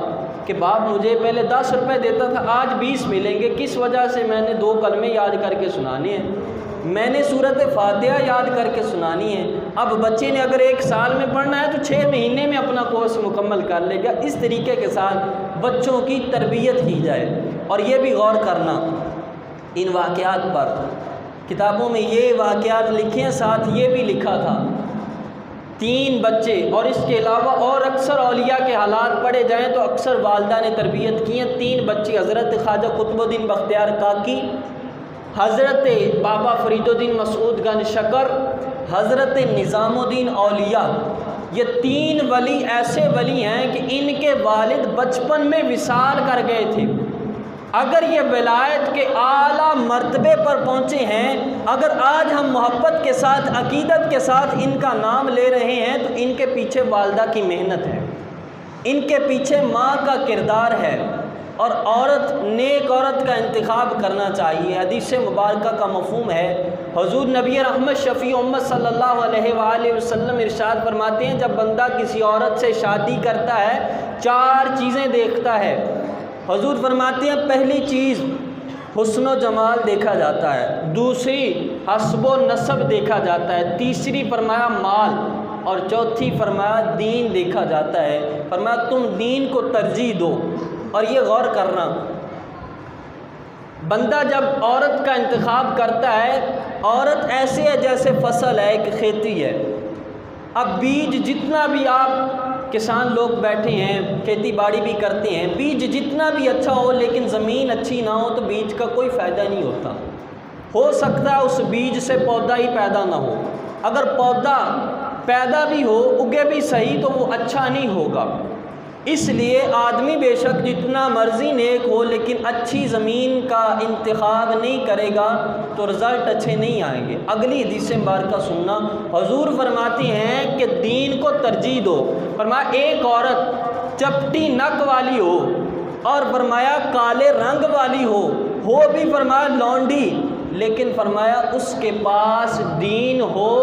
کہ باپ مجھے پہلے 10 روپے دیتا تھا، آج 20 ملیں گے، کس وجہ سے میں نے 2 کلمے یاد کر کے سنانے ہیں، میں نے سورۃ فاتحہ یاد کر کے سنانی ہے۔ اب بچے نے اگر 1 سال میں پڑھنا ہے تو 6 مہینے میں اپنا کورس مکمل کر لے گا۔ اس طریقے کے ساتھ بچوں کی تربیت کی جائے۔ اور یہ بھی غور کرنا ان واقعات پر، کتابوں میں یہ واقعات لکھے ہیں، ساتھ یہ بھی لکھا تھا 3 بچے، اور اس کے علاوہ اور اکثر اولیاء کے حالات پڑھے جائیں تو اکثر والدہ نے تربیت کی ہیں۔ 3 بچے، حضرت خواجہ قطب الدین بختیار کاکی، حضرت بابا فرید الدین مسعود گنج شکر، حضرت نظام الدین اولیاء۔ یہ 3 ولی ایسے ولی ہیں کہ ان کے والد بچپن میں وصال کر گئے تھے، اگر یہ ولایت کے اعلیٰ مرتبے پر پہنچے ہیں، اگر آج ہم محبت کے ساتھ، عقیدت کے ساتھ ان کا نام لے رہے ہیں، تو ان کے پیچھے والدہ کی محنت ہے، ان کے پیچھے ماں کا کردار ہے، اور عورت، نیک عورت کا انتخاب کرنا چاہیے۔ حدیث مبارکہ کا مفہوم ہے، حضور نبی رحمت شفیع امت صلی اللہ علیہ وآلہ وسلم ارشاد فرماتے ہیں، جب بندہ کسی عورت سے شادی کرتا ہے 4 چیزیں دیکھتا ہے۔ حضور فرماتے ہیں پہلی چیز حسن و جمال دیکھا جاتا ہے، دوسری حسب و نسب دیکھا جاتا ہے، تیسری فرمایا مال، اور چوتھی فرمایا دین دیکھا جاتا ہے۔ فرمایا تم دین کو ترجیح دو۔ اور یہ غور کرنا، بندہ جب عورت کا انتخاب کرتا ہے، عورت ایسے ہے جیسے فصل ہے، ایک کھیتی ہے۔ اب بیج جتنا بھی، آپ کسان لوگ بیٹھے ہیں، کھیتی باڑی بھی کرتے ہیں، بیج جتنا بھی اچھا ہو لیکن زمین اچھی نہ ہو تو بیج کا کوئی فائدہ نہیں ہوتا۔ ہو سکتا ہے اس بیج سے پودا ہی پیدا نہ ہو، اگر پودا پیدا بھی ہو، اگے بھی صحیح، تو وہ اچھا نہیں ہوگا۔ اس لیے آدمی بے شک جتنا مرضی نیک ہو لیکن اچھی زمین کا انتخاب نہیں کرے گا تو رزلٹ اچھے نہیں آئیں گے۔ اگلی حدیث مبارکہ سننا، حضور فرماتے ہیں کہ دین کو ترجیح دو۔ فرمایا ایک عورت چپٹی نک والی ہو، اور فرمایا کالے رنگ والی ہو بھی فرمایا لونڈی، لیکن فرمایا اس کے پاس دین ہو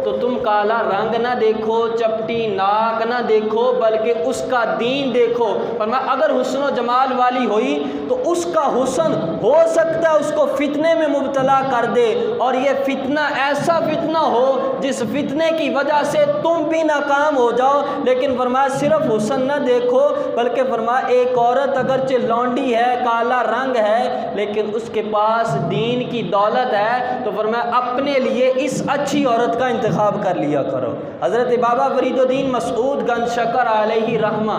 تو تم کالا رنگ نہ دیکھو، چپٹی ناک نہ دیکھو، بلکہ اس کا دین دیکھو۔ فرمایا اگر حسن و جمال والی ہوئی تو اس کا حسن ہو سکتا ہے اس کو فتنے میں مبتلا کر دے، اور یہ فتنہ ایسا فتنہ ہو جس فتنے کی وجہ سے تم بھی ناکام ہو جاؤ۔ لیکن فرمایا صرف حسن نہ دیکھو، بلکہ فرمایا ایک عورت اگرچہ لونڈی ہے، کالا رنگ ہے، لیکن اس کے پاس دین کی دولت ہے، تو فرمایا اپنے لیے اس اچھی عورت کا انتخاب کر لیا کرو۔ حضرت بابا فرید الدین مسعود گنج شکر علیہ رحمہ،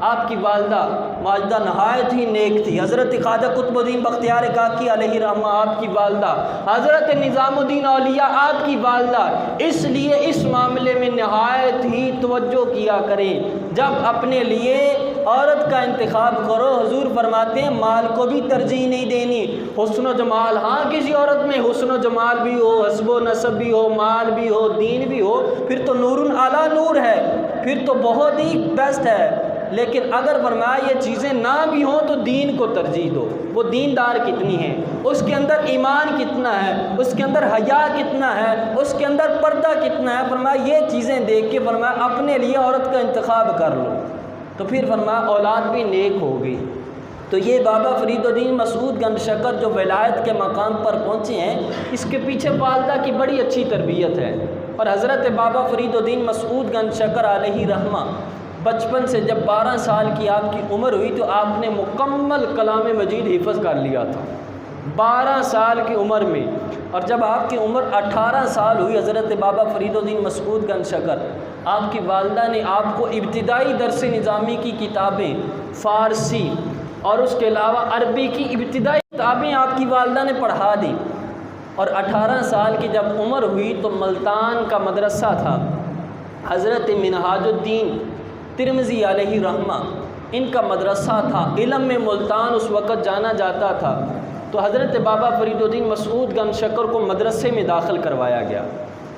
آپ کی والدہ ماجدہ نہایت ہی نیک تھی۔ حضرت خواجہ قطب الدین بختیار کاکی علیہ رحمہ، آپ کی والدہ، حضرت نظام الدین اولیاء، آپ کی والدہ، اس لیے اس معاملے میں نہایت ہی توجہ کیا کریں جب اپنے لیے عورت کا انتخاب کرو۔ حضور فرماتے ہیں مال کو بھی ترجیح نہیں دینی، حسن و جمال، ہاں کسی عورت میں حسن و جمال بھی ہو، حسب و نسب بھی ہو، مال بھی ہو، دین بھی ہو، پھر تو نور علی نور ہے، پھر تو بہت ہی بیسٹ ہے۔ لیکن اگر فرمایا یہ چیزیں نہ بھی ہوں تو دین کو ترجیح دو۔ وہ دیندار کتنی ہے، اس کے اندر ایمان کتنا ہے، اس کے اندر حیا کتنا ہے، اس کے اندر پردہ کتنا ہے، فرمایا یہ چیزیں دیکھ کے فرمایا اپنے لیے عورت کا انتخاب کر لو، تو پھر فرمایا اولاد بھی نیک ہوگی۔ تو یہ بابا فرید الدین مسعود گنج شکر جو ولایت کے مقام پر پہنچے ہیں، اس کے پیچھے والدہ کی بڑی اچھی تربیت ہے۔ اور حضرت بابا فرید الدین مسعود گنج شکر علیہ رحمہ بچپن سے جب 12 سال کی آپ کی عمر ہوئی تو آپ نے مکمل کلام مجید حفظ کر لیا تھا 12 سال کی عمر میں۔ اور جب آپ کی عمر 18 سال ہوئی، حضرت بابا فرید الدین مسعود گنج شکر، آپ کی والدہ نے آپ کو ابتدائی درس نظامی کی کتابیں، فارسی اور اس کے علاوہ عربی کی ابتدائی کتابیں آپ کی والدہ نے پڑھا دی۔ اور 18 سال کی جب عمر ہوئی تو ملتان کا مدرسہ تھا، حضرت منہاج الدین ترمذی علیہ رحمہ، ان کا مدرسہ تھا، علم میں ملتان اس وقت جانا جاتا تھا۔ تو حضرت بابا فرید الدین مسعود گنج شکر کو مدرسے میں داخل کروایا گیا۔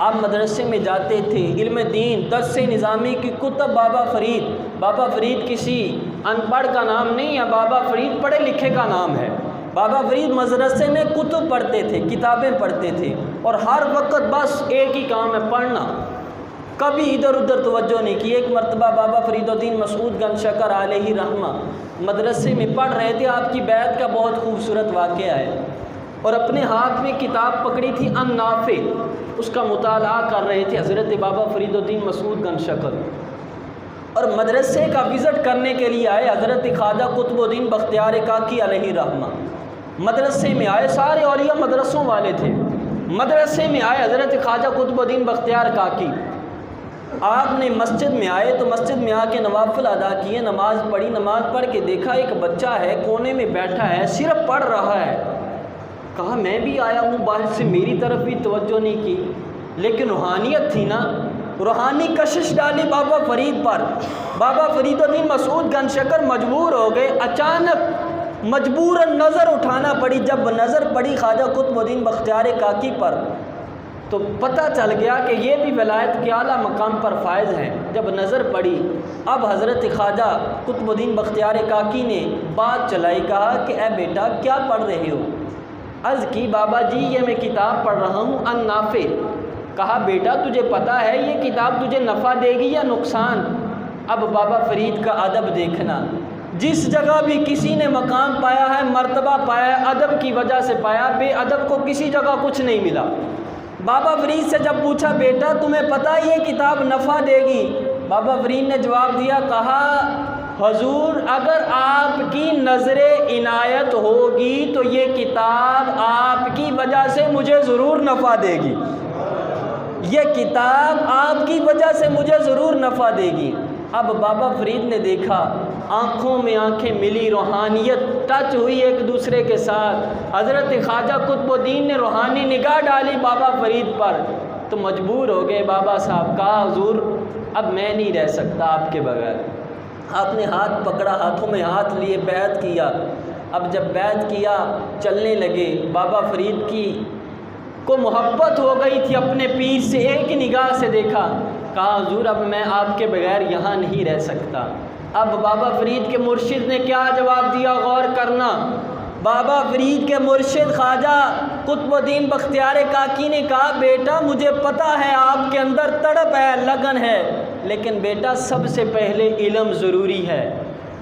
آپ مدرسے میں جاتے تھے، علم دین، درس نظامی کی کتب، بابا فرید کسی ان پڑھ کا نام نہیں ہے، بابا فرید پڑھے لکھے کا نام ہے۔ بابا فرید مدرسے میں کتب پڑھتے تھے، کتابیں پڑھتے تھے، اور ہر وقت بس ایک ہی کام ہے، پڑھنا، کبھی ادھر ادھر توجہ نہیں کی۔ ایک مرتبہ بابا فرید الدین مسعود گنج شکر علیہ رحمہ مدرسے میں پڑھ رہے تھے، آپ کی بیعت کا بہت خوبصورت واقعہ ہے، اور اپنے ہاتھ میں کتاب پکڑی تھی النافع، اس کا مطالعہ کر رہے تھے حضرت بابا فرید الدین مسعود گنج شکر، اور مدرسے کا وزٹ کرنے کے لیے آئے حضرت خواجہ قطب الدین بختیار کاکی علیہ رحمہ۔ مدرسے میں آئے، سارے اولیاء مدرسوں والے تھے، مدرسے میں آئے حضرت خواجہ قطب الدین بختیار کاکی۔ آپ نے مسجد میں آئے تو مسجد میں آ کے نوافل ادا کیے، نماز پڑھی، نماز پڑھ کے دیکھا ایک بچہ ہے کونے میں بیٹھا ہے، صرف پڑھ رہا ہے۔ کہا میں بھی آیا ہوں باہر سے، میری طرف بھی توجہ نہیں کی، لیکن روحانیت تھی نا، روحانی کشش ڈالی بابا فرید پر۔ بابا فرید الدین مسعود گنج شکر مجبور ہو گئے، اچانک مجبوراً نظر اٹھانا پڑی۔ جب نظر پڑی خواجہ قطب الدین بختیار کاکی پر تو پتہ چل گیا کہ یہ بھی ولایت کے اعلیٰ مقام پر فائز ہیں۔ جب نظر پڑی اب حضرت خواجہ قطب الدین بختیار کاکی نے بات چلائی، کہا کہ اے بیٹا کیا پڑھ رہے ہو؟ عرض کی بابا جی یہ میں کتاب پڑھ رہا ہوں النافع۔ کہا بیٹا تجھے پتہ ہے یہ کتاب تجھے نفع دے گی یا نقصان؟ اب بابا فرید کا ادب دیکھنا، جس جگہ بھی کسی نے مقام پایا ہے، مرتبہ پایا ہے، ادب کی وجہ سے پایا، بے ادب کو کسی جگہ کچھ نہیں ملا۔ بابا فرید سے جب پوچھا بیٹا تمہیں پتہ یہ کتاب نفع دے گی؟ بابا فرید نے جواب دیا، کہا حضور اگر آپ کی نظر عنایت ہوگی تو یہ کتاب آپ کی وجہ سے مجھے ضرور نفع دے گی، یہ کتاب آپ کی وجہ سے مجھے ضرور نفع دے گی۔ اب بابا فرید نے دیکھا آنکھوں میں آنکھیں ملی، روحانیت ٹچ ہوئی ایک دوسرے کے ساتھ۔ حضرت خواجہ قطب الدین نے روحانی نگاہ ڈالی بابا فرید پر تو مجبور ہو گئے بابا صاحب، کہا حضور اب میں نہیں رہ سکتا آپ کے بغیر۔ آپ نے ہاتھ پکڑا، ہاتھوں میں ہاتھ لیے، بیعت کیا۔ اب جب بیعت کیا چلنے لگے، بابا فرید کی کو محبت ہو گئی تھی اپنے پیر سے، ایک ہی نگاہ سے دیکھا، کہا حضور اب میں آپ کے بغیر یہاں نہیں رہ سکتا۔ اب بابا فرید کے مرشد نے کیا جواب دیا، غور کرنا۔ بابا فرید کے مرشد خواجہ قطب الدین بختیار کاکی نے کہا بیٹا مجھے پتہ ہے آپ کے اندر تڑپ ہے، لگن ہے، لیکن بیٹا سب سے پہلے علم ضروری ہے۔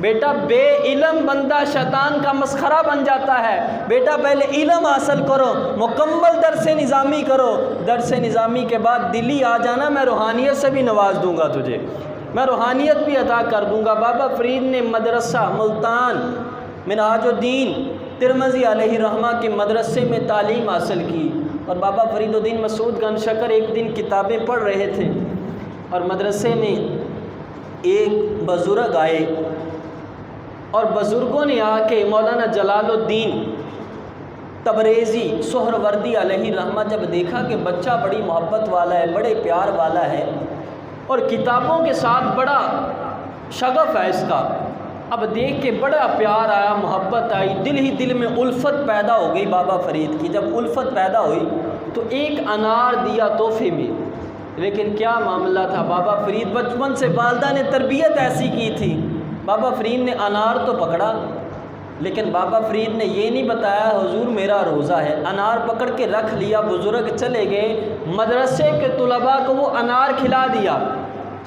بیٹا بے علم بندہ شیطان کا مسخرہ بن جاتا ہے۔ بیٹا پہلے علم حاصل کرو، مکمل درس نظامی کرو، درس نظامی کے بعد دلی آ جانا، میں روحانیت سے بھی نواز دوں گا تجھے، میں روحانیت بھی عطا کر دوں گا۔ بابا فرید نے مدرسہ ملتان منہاج الدین ترمذی علیہ رحمہ کے مدرسے میں تعلیم حاصل کی، اور بابا فرید الدین مسعود گنج شکر ایک دن کتابیں پڑھ رہے تھے اور مدرسے میں ایک بزرگ آئے، اور بزرگوں نے آ کے مولانا جلال الدین تبریزی سہروردی علیہ رحمہ جب دیکھا کہ بچہ بڑی محبت والا ہے، بڑے پیار والا ہے اور کتابوں کے ساتھ بڑا شغف ہے اس کا، اب دیکھ کے بڑا پیار آیا، محبت آئی، دل ہی دل میں الفت پیدا ہو گئی بابا فرید کی۔ جب الفت پیدا ہوئی تو ایک انار دیا تحفے میں، لیکن کیا معاملہ تھا، بابا فرید بچپن سے والدہ نے تربیت ایسی کی تھی، بابا فرید نے انار تو پکڑا لیکن بابا فرید نے یہ نہیں بتایا حضور میرا روزہ ہے، انار پکڑ کے رکھ لیا، بزرگ چلے گئے، مدرسے کے طلباء کو وہ انار کھلا دیا۔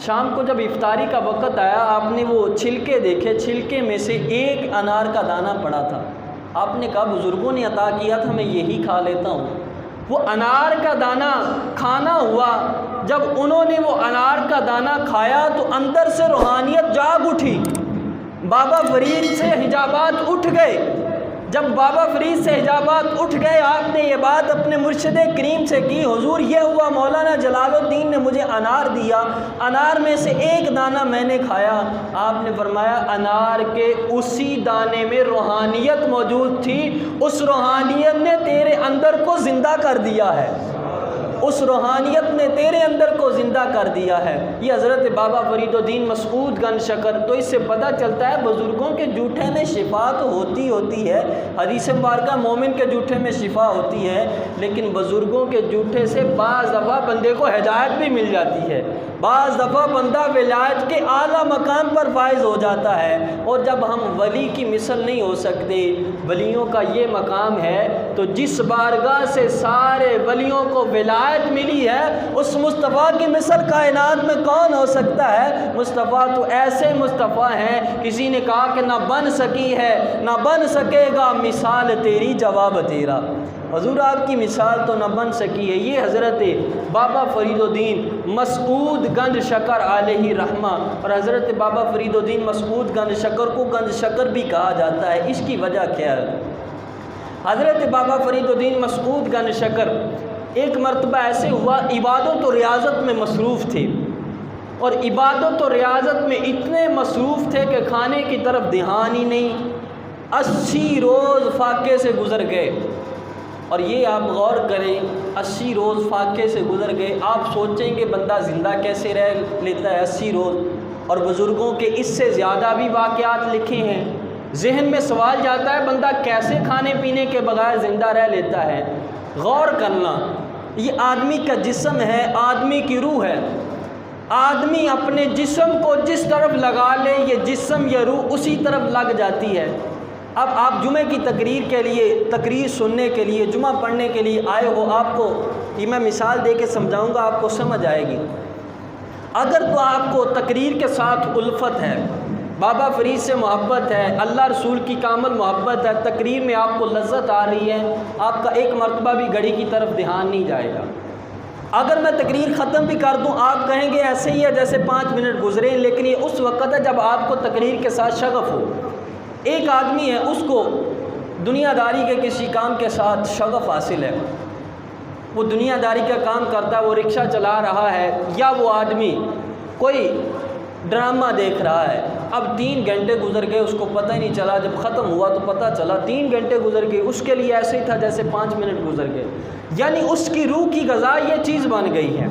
شام کو جب افطاری کا وقت آیا آپ نے وہ چھلکے دیکھے، چھلکے میں سے ایک انار کا دانہ پڑا تھا، آپ نے کہا بزرگوں نے عطا کیا تھا میں یہی کھا لیتا ہوں۔ وہ انار کا دانہ کھانا ہوا، جب انہوں نے وہ انار کا دانہ کھایا تو اندر سے روحانیت جاگ اٹھی، بابا فرید سے حجابات اٹھ گئے۔ جب بابا فرید سے حجابات اٹھ گئے آپ نے یہ بات اپنے مرشد کریم سے کی، حضور یہ ہوا مولانا جلال الدین نے مجھے انار دیا، انار میں سے ایک دانہ میں نے کھایا۔ آپ نے فرمایا انار کے اسی دانے میں روحانیت موجود تھی، اس روحانیت نے تیرے اندر کو زندہ کر دیا ہے، اس روحانیت نے تیرے اندر کو زندہ کر دیا ہے۔ یہ حضرت بابا فرید الدین مسعود گنج شکر، تو اس سے پتہ چلتا ہے بزرگوں کے جھوٹے میں شفا تو ہوتی ہے، حدیث مبارکہ مومن کے جھوٹے میں شفا ہوتی ہے، لیکن بزرگوں کے جھوٹے سے بعض دفعہ بندے کو ہدایت بھی مل جاتی ہے، بعض دفعہ بندہ ولایت کے اعلیٰ مقام پر فائز ہو جاتا ہے۔ اور جب ہم ولی کی مثل نہیں ہو سکتے، ولیوں کا یہ مقام ہے، تو جس بارگاہ سے سارے ولیوں کو ولایت ملی ہے اس مصطفیٰ کی مثل کائنات میں کون ہو سکتا ہے؟ مصطفیٰ تو ایسے مصطفیٰ ہیں، کسی نے کہا کہ نہ بن سکی ہے نہ بن سکے گا مثال تیری جواب تیرا، حضور آپ کی مثال تو نہ بن سکی ہے۔ یہ حضرت بابا فرید الدین مسعود گنج شکر علیہ رحمہ، اور حضرت بابا فرید الدین مسعود گنج شکر کو گنج شکر بھی کہا جاتا ہے، اس کی وجہ کیا ہے؟ حضرت بابا فرید الدین مسعود گنج شکر ایک مرتبہ ایسے ہوا عبادت و ریاضت میں مصروف تھے، اور عبادت و ریاضت میں اتنے مصروف تھے کہ کھانے کی طرف دھیان ہی نہیں، 80 روز فاقے سے گزر گئے۔ اور یہ آپ غور کریں، 80 روز فاقے سے گزر گئے، آپ سوچیں کہ بندہ زندہ کیسے رہ لیتا ہے 80 روز، اور بزرگوں کے اس سے زیادہ بھی واقعات لکھے ہیں۔ ذہن میں سوال جاتا ہے بندہ کیسے کھانے پینے کے بغیر زندہ رہ لیتا ہے؟ غور کرنا، یہ آدمی کا جسم ہے، آدمی کی روح ہے۔ آدمی اپنے جسم کو جس طرف لگا لے یہ جسم یا روح اسی طرف لگ جاتی ہے۔ اب آپ جمعے کی تقریر سننے کے لیے، جمعہ پڑھنے کے لیے آئے ہو، آپ کو یہ میں مثال دے کے سمجھاؤں گا، آپ کو سمجھ آئے گی۔ اگر تو آپ کو تقریر کے ساتھ الفت ہے، بابا فرید سے محبت ہے، اللہ رسول کی کامل محبت ہے، تقریر میں آپ کو لذت آ رہی ہے، آپ کا ایک مرتبہ بھی گھڑی کی طرف دھیان نہیں جائے گا۔ اگر میں تقریر ختم بھی کر دوں آپ کہیں گے ایسے ہی ہے جیسے 5 منٹ گزرے، لیکن یہ اس وقت ہے جب آپ کو تقریر کے ساتھ شغف ہو۔ ایک آدمی ہے، اس کو دنیا داری کے کسی کام کے ساتھ شغف حاصل ہے، وہ دنیا داری کا کام کرتا ہے، وہ رکشہ چلا رہا ہے، یا وہ آدمی کوئی ڈرامہ دیکھ رہا ہے۔ اب 3 گھنٹے گزر گئے، اس کو پتہ ہی نہیں چلا، جب ختم ہوا تو پتہ چلا 3 گھنٹے گزر گئے، اس کے لیے ایسے ہی تھا جیسے 5 منٹ گزر گئے۔ یعنی اس کی روح کی غذا یہ چیز بن گئی ہے،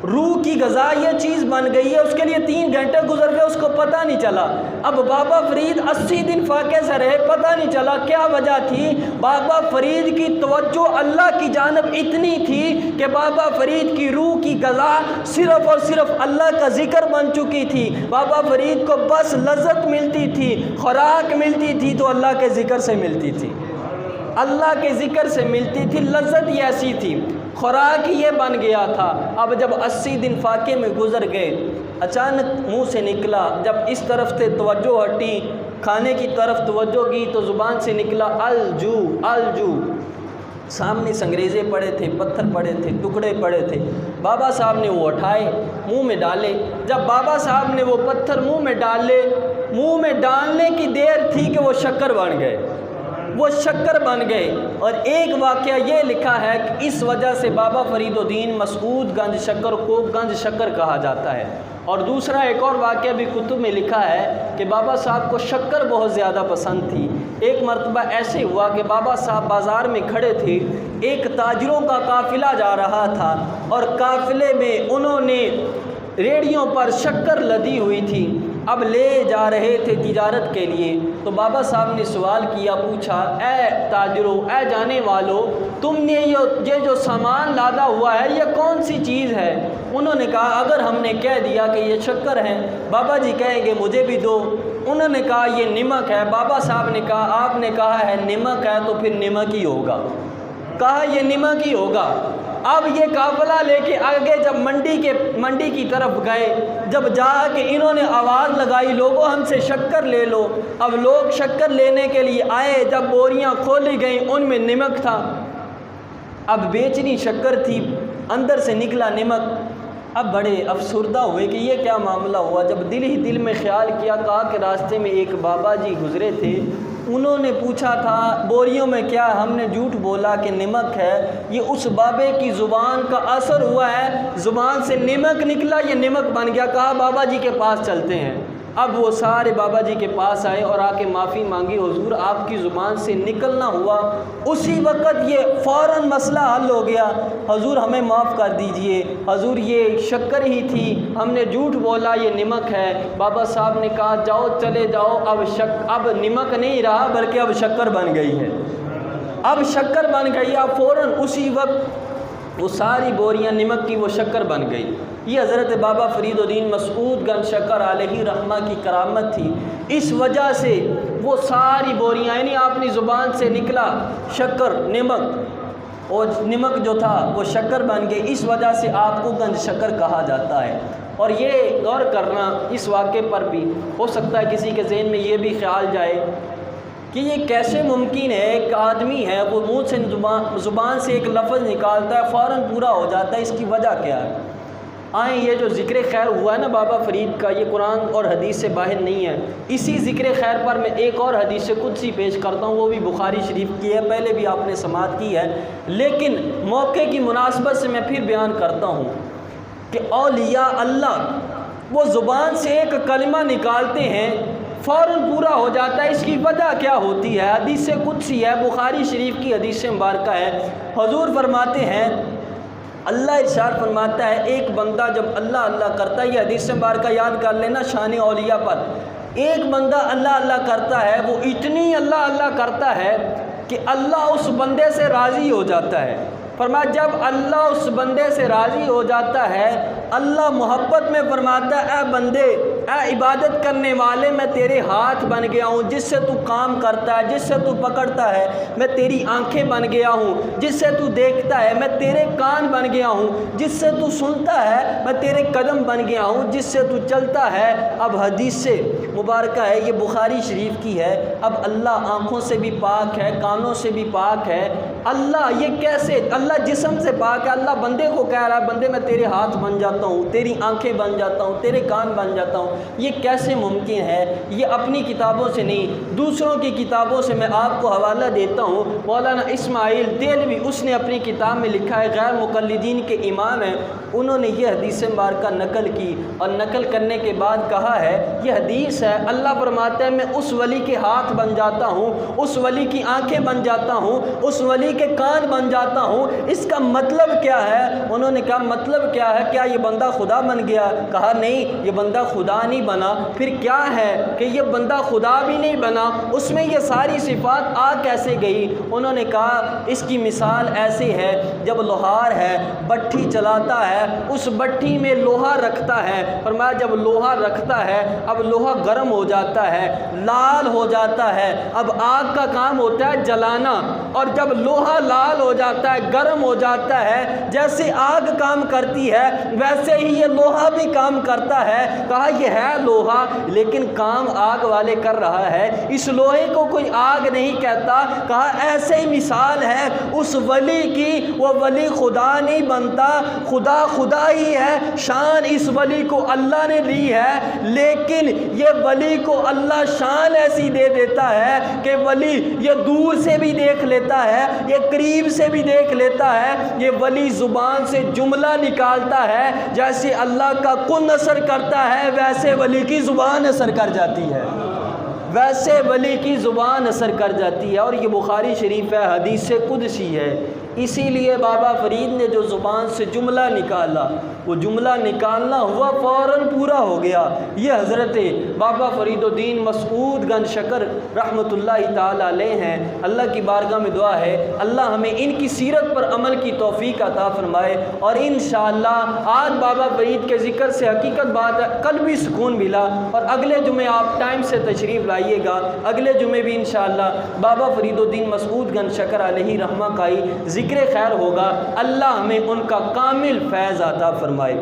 روح کی غذا یہ چیز بن گئی ہے، اس کے لیے 3 گھنٹے گزر گئے، اس کو پتہ نہیں چلا۔ اب بابا فرید 80 دن فاقے سے رہے، پتہ نہیں چلا کیا وجہ تھی۔ بابا فرید کی توجہ اللہ کی جانب اتنی تھی کہ بابا فرید کی روح کی غذا صرف اور صرف اللہ کا ذکر بن چکی تھی۔ بابا فرید کو بس لذت ملتی تھی، خوراک ملتی تھی تو اللہ کے ذکر سے ملتی تھی، اللہ کے ذکر سے ملتی تھی، لذت ہی ایسی تھی، خوراک یہ بن گیا تھا۔ اب جب 80 دن فاقے میں گزر گئے، اچانک منہ سے نکلا، جب اس طرف سے توجہ ہٹی، کھانے کی طرف توجہ کی تو زبان سے نکلا الجو الجو۔ سامنے سنگریزے پڑے تھے، پتھر پڑے تھے، ٹکڑے پڑے تھے، بابا صاحب نے وہ اٹھائے، منہ میں ڈالے۔ جب بابا صاحب نے وہ پتھر منہ میں ڈالے، منہ میں ڈالنے کی دیر تھی کہ وہ شکر بن گئے، وہ شکر بن گئے۔ اور ایک واقعہ یہ لکھا ہے کہ اس وجہ سے بابا فرید الدین مسعود گنج شکر کو گنج شکر کہا جاتا ہے۔ اور دوسرا ایک اور واقعہ بھی کتب میں لکھا ہے کہ بابا صاحب کو شکر بہت زیادہ پسند تھی۔ ایک مرتبہ ایسے ہوا کہ بابا صاحب بازار میں کھڑے تھے، ایک تاجروں کا قافلہ جا رہا تھا، اور قافلے میں انہوں نے ریڑھیوں پر شکر لدی ہوئی تھی، اب لے جا رہے تھے تجارت کے لیے۔ تو بابا صاحب نے سوال کیا، پوچھا اے تاجروں، اے جانے والو، تم نے یہ جو سامان لادا ہوا ہے یہ کون سی چیز ہے؟ انہوں نے کہا اگر ہم نے کہہ دیا کہ یہ شکر ہے، بابا جی کہیں گے مجھے بھی دو۔ انہوں نے کہا یہ نمک ہے۔ بابا صاحب نے کہا آپ نے کہا ہے نمک ہے تو پھر نمک ہی ہوگا، کہا یہ نمک ہی ہوگا۔ اب یہ قافلہ لے کے آگے جب منڈی کی طرف گئے، جب جا کے انہوں نے آواز لگائی لوگوں ہم سے شکر لے لو، اب لوگ شکر لینے کے لیے آئے، جب بوریاں کھولی گئیں ان میں نمک تھا، اب بیچنی شکر تھی، اندر سے نکلا نمک۔ اب بڑے افسردہ ہوئے کہ یہ کیا معاملہ ہوا۔ جب دل ہی دل میں خیال کیا، کہا کہ راستے میں ایک بابا جی گزرے تھے، انہوں نے پوچھا تھا بوریوں میں کیا، ہم نے جھوٹ بولا کہ نمک ہے، یہ اس بابے کی زبان کا اثر ہوا ہے، زبان سے نمک نکلا، یہ نمک بن گیا۔ کہا بابا جی کے پاس چلتے ہیں۔ اب وہ سارے بابا جی کے پاس آئے اور آ کے معافی مانگی، حضور آپ کی زبان سے نکلنا ہوا، اسی وقت یہ فوراً مسئلہ حل ہو گیا، حضور ہمیں معاف کر دیجئے، حضور یہ شکر ہی تھی، ہم نے جھوٹ بولا، یہ نمک ہے۔ بابا صاحب نے کہا جاؤ چلے جاؤ، اب نمک نہیں رہا بلکہ اب شکر بن گئی ہے، اب شکر بن گئی۔ اب فوراً اسی وقت وہ ساری بوریاں نمک کی وہ شکر بن گئی۔ یہ حضرت بابا فرید الدین مسعود گنج شکر علیہ رحمہ کی کرامت تھی۔ اس وجہ سے وہ ساری بوریاں، یعنی اپنی زبان سے نکلا شکر نمک، اور نمک جو تھا وہ شکر بن گئی، اس وجہ سے آپ کو گنج شکر کہا جاتا ہے۔ اور یہ غور کرنا اس واقعے پر بھی ہو سکتا ہے کسی کے ذہن میں یہ بھی خیال جائے کہ یہ کیسے ممکن ہے، ایک آدمی ہے وہ منہ سے زبان سے ایک لفظ نکالتا ہے فوراً پورا ہو جاتا ہے، اس کی وجہ کیا ہے؟ آئیں یہ جو ذکر خیر ہوا ہے نا بابا فرید کا، یہ قرآن اور حدیث سے باہر نہیں ہے۔ اسی ذکر خیر پر میں ایک اور حدیث قدسی پیش کرتا ہوں، وہ بھی بخاری شریف کی ہے، پہلے بھی آپ نے سماعت کی ہے، لیکن موقع کی مناسبت سے میں پھر بیان کرتا ہوں کہ اولیاء اللہ وہ زبان سے ایک کلمہ نکالتے ہیں فوراً پورا ہو جاتا ہے، اس کی وجہ کیا ہوتی ہے؟ حدیث قدسی ہے، بخاری شریف کی حدیث مبارکہ ہے۔ حضور فرماتے ہیں، اللہ ارشاد فرماتا ہے ایک بندہ جب اللہ اللہ کرتا ہے، یہ حدیث مبارکہ یاد کر لینا شان اولیاء پر، ایک بندہ اللہ اللہ کرتا ہے، وہ اتنی اللہ اللہ کرتا ہے کہ اللہ اس بندے سے راضی ہو جاتا ہے۔ فرمایا جب اللہ اس بندے سے راضی ہو جاتا ہے، اللہ محبت میں فرماتا ہے اے بندے، اے عبادت کرنے والے، میں تیرے ہاتھ بن گیا ہوں جس سے تو کام کرتا ہے، جس سے تو پکڑتا ہے، میں تیری آنکھیں بن گیا ہوں جس سے تو دیکھتا ہے، میں تیرے کان بن گیا ہوں جس سے تو سنتا ہے، میں تیرے قدم بن گیا ہوں جس سے تو چلتا ہے۔ اب حدیث سے مبارکہ ہے، یہ بخاری شریف کی ہے۔ اب اللہ آنکھوں سے بھی پاک ہے، کانوں سے بھی پاک ہے۔ اللہ یہ کیسے؟ اللہ جسم سے پاک ہے، اللہ بندے کو کہہ رہا ہے بندے میں تیرے ہاتھ بن جاتا ہوں، تیری آنکھیں بن جاتا ہوں، تیرے کان بن جاتا ہوں۔ یہ کیسے ممکن ہے؟ یہ اپنی کتابوں سے نہیں، دوسروں کی کتابوں سے میں آپ کو حوالہ دیتا ہوں۔ مولانا اسماعیل دہلوی اس نے اپنی کتاب میں لکھا ہے، غیر مقلدین کے امام ہیں، انہوں نے یہ حدیث مبارکہ نقل کی، اور نقل کرنے کے بعد کہا ہے یہ حدیث ہے، اللہ فرماتا ہے میں اس ولی کے ہاتھ بن جاتا ہوں، اس ولی کی آنکھیں بن جاتا ہوں، اس ولی کے کان بن جاتا ہوں۔ اس کا مطلب کیا ہے؟ انہوں نے کہا مطلب کیا ہے؟ کیا یہ بندہ خدا بن گیا؟ کہا نہیں، یہ بندہ خدا نہیں بنا۔ پھر کیا ہے کہ یہ بندہ خدا بھی نہیں بنا، اس میں یہ ساری صفات آ کیسے گئی؟ انہوں نے کہا اس کی مثال ایسی ہے، جب لوہار ہے بٹھی چلاتا ہے، اس بٹھی میں لوہا رکھتا ہے، فرمایا جب لوہا رکھتا ہے اب لوہا گرم ہو جاتا ہے، لال ہو جاتا ہے، اب آگ کا کام ہوتا ہے جلانا، اور جب لوہا لال ہو جاتا ہے، گرم ہو جاتا ہے، جیسے آگ کام کرتی ہے ویسے ہی یہ لوہا بھی کام کرتا ہے۔ کہا یہ ہے لوہا لیکن کام آگ والے کر رہا ہے، اس لوہے کو کوئی آگ نہیں کہتا۔ کہا ایسے ہی مثال ہے اس ولی کی، وہ ولی خدا نہیں بنتا، خدا خدا ہی ہے، شان اس ولی کو اللہ نے دی ہے، لیکن یہ ولی کو اللہ شان ایسی دے دیتا ہے کہ ولی یہ دور سے بھی دیکھ لیتا ہے، یہ قریب سے بھی دیکھ لیتا ہے، یہ ولی زبان سے جملہ نکالتا ہے، جیسے اللہ کا کن اثر کرتا ہے ویسے ولی کی زبان اثر کر جاتی ہے، ویسے ولی کی زبان اثر کر جاتی ہے۔ اور یہ بخاری شریف ہے، حدیث قدسی ہے۔ اسی لیے بابا فرید نے جو زبان سے جملہ نکالا، وہ جملہ نکالنا ہوا فوراً پورا ہو گیا۔ یہ حضرت بابا فرید الدین مسعود گنج شکر رحمۃ اللہ تعالی علیہ ہیں۔ اللہ کی بارگاہ میں دعا ہے اللہ ہمیں ان کی سیرت پر عمل کی توفیق عطا فرمائے، اور انشاءاللہ آج بابا فرید کے ذکر سے حقیقت بات ہے کل بھی سکون ملا، اور اگلے جمعے آپ ٹائم سے تشریف لائیے گا، اگلے جمعے بھی انشاءاللہ بابا فرید الدین مسعود گنج شکر علیہ رحمہ کا ہی ذکر خیر ہوگا۔ اللہ ہمیں ان کا کامل فیض عطا فرمائے۔